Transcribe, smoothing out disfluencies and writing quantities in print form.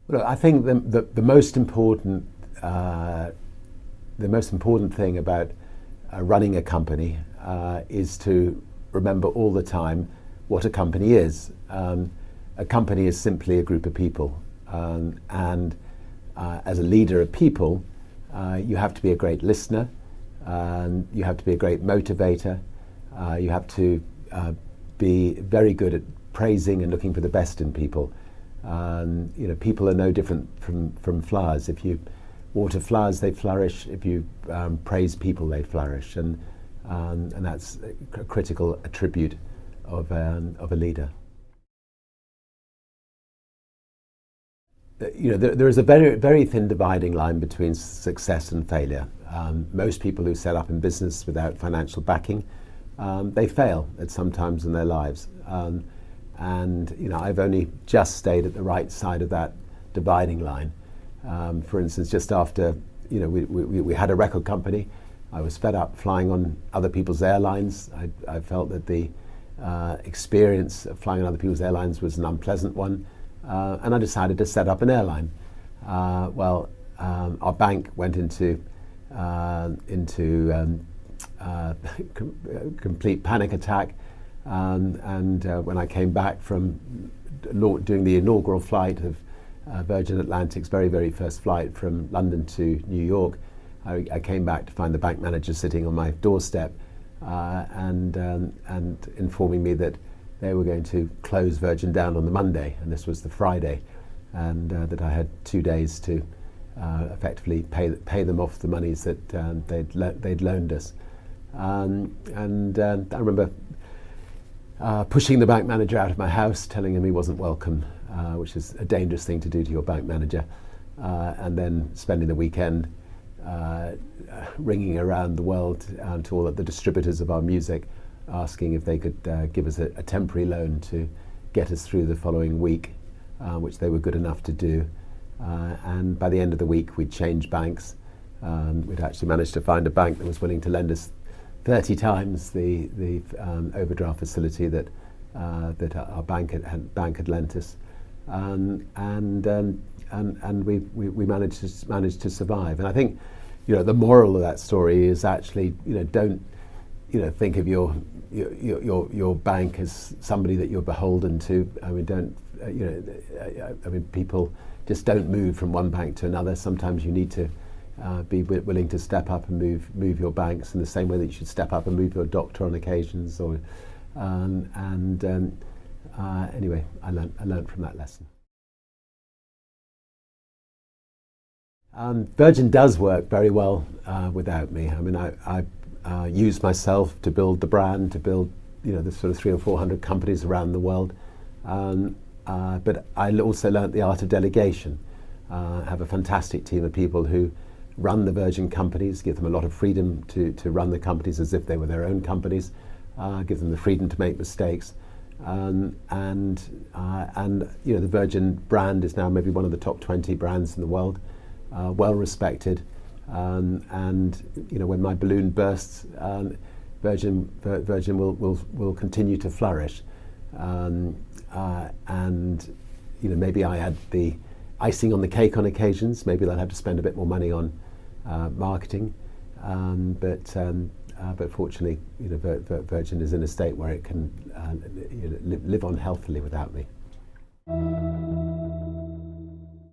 Well, I think the most important thing about running a company is to remember all the time what a company is. A company is simply a group of people, and as a leader of people, you have to be a great listener, you have to be a great motivator, you have to be very good at praising and looking for the best in people. People are no different from flowers. If you water flowers, they flourish. If you praise people, they flourish, and that's a critical attribute of a leader. There is a very, very thin dividing line between success and failure. Most people who set up in business without financial backing, they fail at some times in their lives. And I've only just stayed at the right side of that dividing line. For instance, just after we had a record company, I was fed up flying on other people's airlines. I felt that the experience of flying on other people's airlines was an unpleasant one, and I decided to set up an airline. Our bank went into complete panic attack. And when I came back from doing the inaugural flight of Virgin Atlantic's very, very first flight from London to New York, I came back to find the bank manager sitting on my doorstep and informing me that they were going to close Virgin down on the Monday, and this was the Friday, and that I had 2 days to effectively pay them off the monies that they'd loaned us. And I remember pushing the bank manager out of my house, telling him he wasn't welcome, which is a dangerous thing to do to your bank manager, and then spending the weekend ringing around the world to all of the distributors of our music, asking if they could give us a temporary loan to get us through the following week, which they were good enough to do. And by the end of the week, we'd changed banks. We'd actually managed to find a bank that was willing to lend us 30 times the overdraft facility that our bank had lent us, and we managed to survive. And I think the moral of that story is actually don't think of your bank as somebody that you're beholden to. I mean, people just don't move from one bank to another. Sometimes you need to be willing to step up and move your banks in the same way that you should step up and move your doctor on occasions. Anyway, I learned from that lesson. Virgin does work very well without me. I mean, I used myself to build the brand, to build the sort of 300 or 400 companies around the world. But I also learnt the art of delegation. I have a fantastic team of people who run the Virgin companies, give them a lot of freedom to run the companies as if they were their own companies, give them the freedom to make mistakes. And the Virgin brand is now maybe one of the top 20 brands in the world, well respected. And when my balloon bursts, Virgin will continue to flourish. Maybe I had the icing on the cake on occasions. Maybe they'll have to spend a bit more money on marketing, but fortunately, Virgin is in a state where it can live on healthily without me.